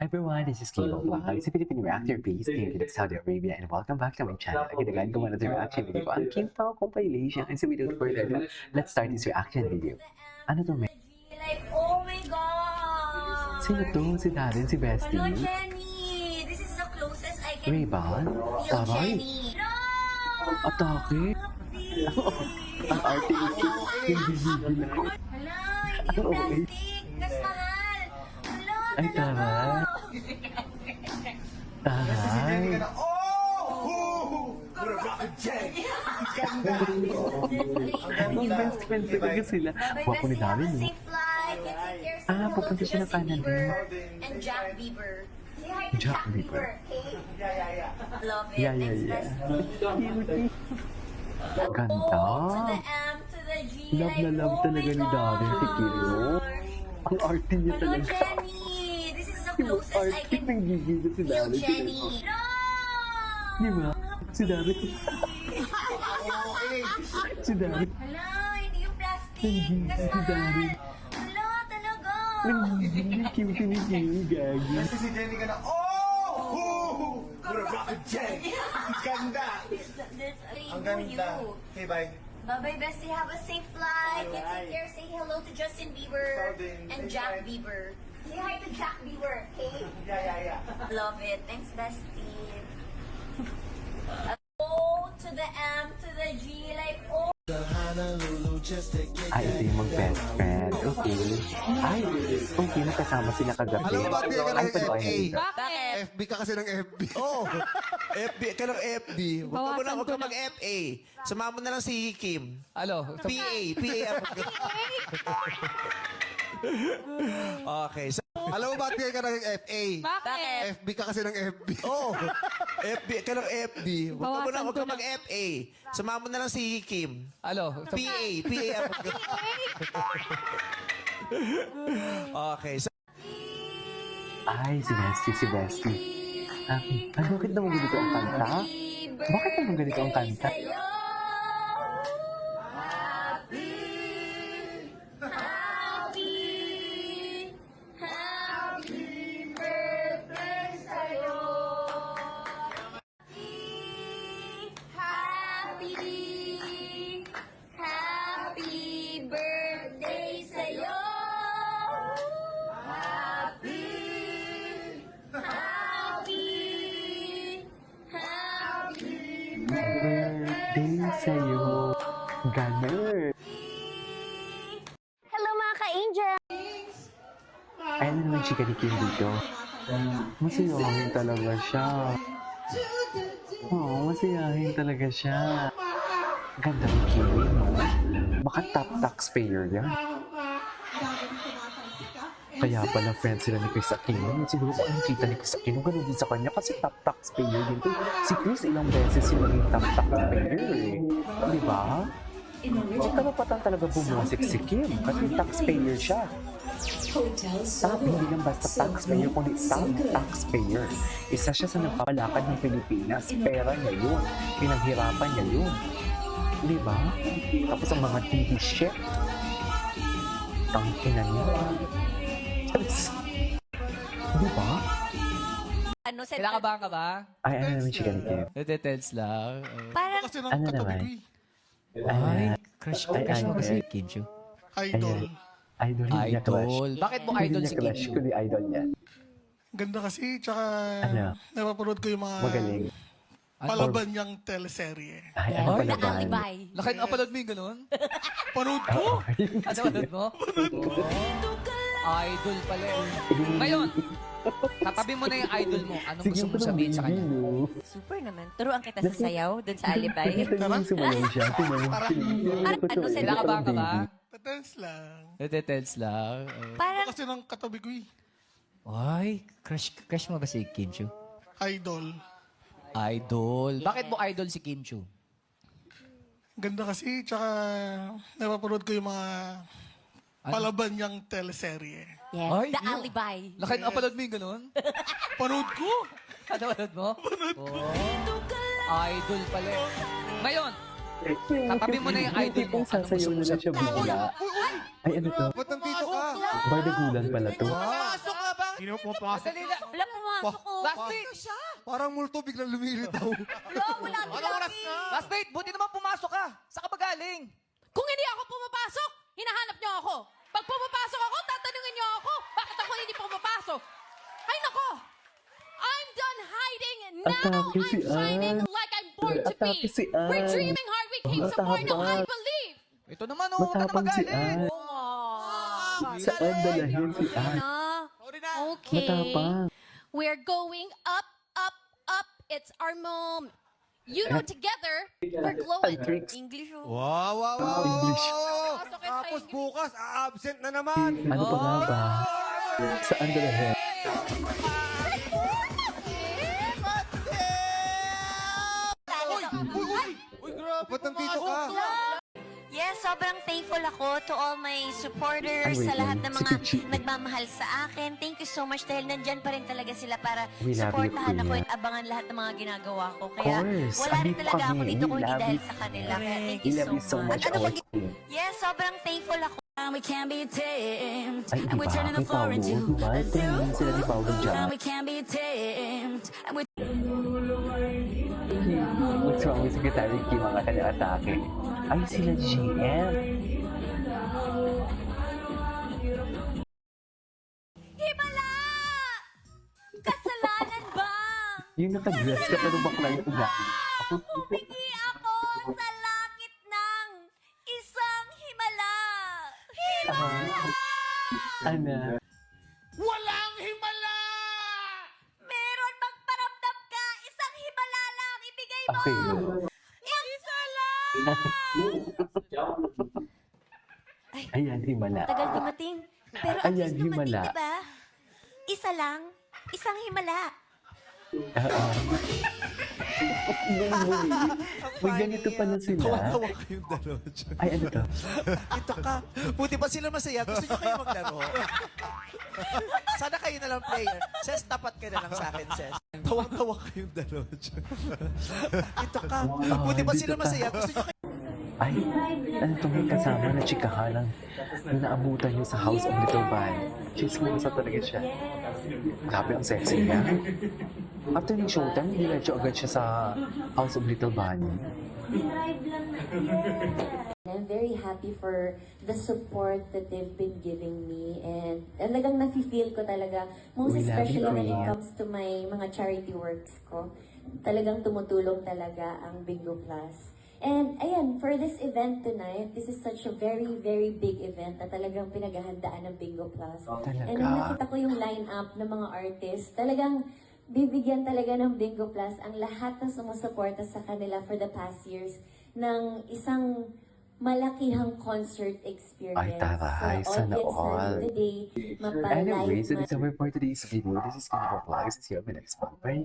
Everyone, this is Kimo Vlog, si Philippine reactor based in Saudi Arabia, and welcome back to my channel. Again, ko muna sa reaction video ko. Ang Kimpa compilation. And so without further ado, let's start this reaction video. Ano to, may? Like, oh my God! Sino to? Si Darren, si Bestie? Hello, Jenny! This is the closest I can Ray-Ban? feel Taray? Jenny. No! Atake? Ang arte ni Kim. Hindi gigil ako. Hala, hindi yung plastic. Mas mahal. Hala, Ay, taray. Taray. Ang best friend talaga sila. Wapo ni Darren, no? Safe flight. Take care. Say hello Pupunta to siya ng Justin Canada. Bieber and Jack Bieber. Say hi to Jack Jack Bieber. Bieber, okay? Love it. Yeah, Thanks, yeah. bestie. Cutie. Ganda. To the M, to the G. Love na like, love oh talaga my ni Darren si Kim, no? gosh. Ang arte niya Hello, talaga. Jenny! This is the Yung closest I arte, can nanggigil na si feel Darren. Jenny. No! Di ba? Si Darren. Si Darren. Hala, hindi yung plastic. Nanggigil Mas si mahal. Darren. Hala, talaga. Nanggigil ni Cutie ni Kim, gagi. Kasi si Jenny ka na, You're a rocket Jenny! Ang ganda! That's Ang for you. ganda. Okay, bye. Bye-bye, bestie. Have a safe flight. You take care. Say hello to Justin Bieber and Jack Bieber. Say hi to Jack Bieber, okay? Yeah. Love it. Thanks, bestie. O to the M to the G, like, oh. Ay, ito yung mag-best friend. Okay. Ay, okay, nakasama sila kagabi. Alam mo ba, kaya ka Ay, ng panoy FA? Bakit? FB ka kasi ng FB. Oo. FB, ka ng FB. Huwag ka mag-FA. Sumama mo na lang si Kim. Alo, PA. Okay. So, Alam mo ba, kaya ka ng FA? Bakit? FB ka kasi ng FB. oo. FB, ka ng FB. Huwag ka mag-FA. Sumama mo na lang si Kim. alo. PA. Okay. So, Ay, si Bestie. Ay, bakit naman ganito ang kanta? Bakit naman ganito ang kanta? Happy birthday sa'yo. Birthday sa'yo. Ganun. Hello mga ka-angel! Ay, ano naman chika ni Kim dito? Masiyahin talaga siya. Oo, masiyahin talaga siya. Ganda ni Kim, no? Baka top taxpayer yan. Kaya pala friends sila ni Chris Aquino. Siguro kung anong kita ni Chris Aquino, ganun din sa kanya kasi top taxpayer din to. Si Chris ilang beses yung naging top taxpayer eh. Di ba? So karapatan talaga bumusik si Kim kasi taxpayer siya. Top, hindi lang basta taxpayer, kundi top taxpayer. Isa siya sa nagpapalakad ng Pilipinas. Pera niya yun. Pinaghirapan niya yun. Di ba? Tapos ang mga TV chef, tangkinan niya. Di ba? Ano sa... Kinakabahan ka ba? Ay, ano naman chika ni Kim? Natitels lang. Parang Ano naman? Ay, crush Ay, mo ay, kasi ay. Kim Chiu. Idol. Idol, hindi niya crush. Idol. Bakit mo Hindi idol niya si Kim crush, Chiu? kundi idol niya. Ganda kasi, tsaka Ano? napapanood ko yung mga Magaling. palaban niyang teleserye. Ay, ano pala ba? alibay. Lakit upload mo yung ganun? Panood ko! Ano upload mo? Idol pala eh. Ngayon, katabi mo na yung idol mo. Anong gusto mong sabihin sa kanya? Super naman. Turuan kita sa sayaw dun sa alibay. Nakita niyo yung sumayaw siya. Ano sa Kinakabahan ka ba? Tatens lang. Natitels lang. Parang Kasi ng katabi ko Ay, crush mo ba si Kim Chiu? idol. Idol. Bakit mo idol si Kim Chiu? Ganda kasi, tsaka napapanood ko yung mga palaban niyang teleserye. yes, Ay, the yun. alibay. Lakit upload mo yung ganun? Panood ko! Ano upload mo? Idol pala eh. Ngayon, katabi mo na yung idol mo. Anong gusto Sasayaw mong na lang siya sabihin? bigla. Ay, ano to? Ba't nandito ka? Bardagulan pala to. Pasok ka ba? Sino pumapasok? Dali na. Wala, pumasok ko. Last date. Parang multo biglang lumilitaw. Wala, wala, wala. Last date. Buti naman pumasok ka. Saan ka ba galing? Kung hindi ako pumapasok, hinahanap niyo ako. Pag pumapasok ako, tatanungin niyo ako, bakit ako hindi pumapasok? Ay nako! I'm done hiding. Now Atake si I'm shining Ann. like I'm born to be. Atake si Ann. We're dreaming hard, we came so far, now I Matapang. believe. Ito naman, oh. Huwag ka na Matapang si magalit. Ann. Saan dalahin si Ann? Okay. Matapang. We're going up, up, up. It's our moment. You know, together, we're glowing. Ay, tricks. English, oh. Wow, wow, wow. English. Tapos bukas, absent na naman. Ano pa nga ba? Saan dalahin? Ba't nandito ka? Yes, sobrang thankful ako to all my supporters, Ay, wait sa lahat lang. ng Si mga Pichi. nagmamahal sa akin. Thank you so much dahil nandyan pa rin talaga sila para We love you, supportahan ako Kuya. at abangan lahat ng mga ginagawa ko. Kaya course. wala rin Andito talaga ako kami. dito We kung hindi love dahil you. sa kanila. Kaya thank We you love you so much. Ano our ba? team. Yes, sobrang thankful ako. We can't be tamed, Ay, and iba. we're turning the Kay floor Paolo, into diba? a Ito yung zoo. sila ni Paolo dyan. We can't be tamed, and we're What's wrong with Secretary Kim ang atake? Ay, sila GM. Himala! Kasalanan ba? Yung naka-dress ka pero bakla yung ugali. Ako, Humingi ako sa langit ng isang himala. Himala! Ana. Walang himala! Meron bang paramdam ka? Isang himala lang ibigay mo. Okay. Isa lang! Ayan, himala. Tagal dumating. Pero at Ayan, least dumating, himala. diba? Isa lang. Isang himala. May ganito pala sila. Tawa kayong dalawa dyan. Ay, ano to? Ito ka. Buti pa sila masaya. Gusto nyo kayo maglaro. Sana kayo na lang player. Ses, tapat ka na lang sa akin, Ses. Tawa-tawa kayong dalawa dyan. Ito ka. Buti pa sila masaya. Gusto nyo kayo Ay, ano to may kasama na chikahan ng naabutan niyo sa House of Little Bunny. Chismosa talaga siya. Grabe ang sexy niya. After ng showtime, diretso agad siya sa House of Little Bunny. I'm very happy for the support that they've been giving me and talagang nafe-feel ko talaga, most We love especially you, when it Queen. comes to my mga charity works ko. Talagang tumutulong talaga ang Bingo Plus. And ayan, for this event tonight, this is such a very, very big event na talagang pinaghahandaan ng Bingo Plus. Talaga? And nung nakita ko yung line-up ng mga artists, talagang bibigyan talaga ng Bingo Plus ang lahat na sumusuporta sa kanila for the past years ng isang malakihang concert experience. Ay, taray. Sana audience all. natin today, mapalive Anyway, so man. this is for today's video. This is Kinko Vlogs. See you on the next one. Bye!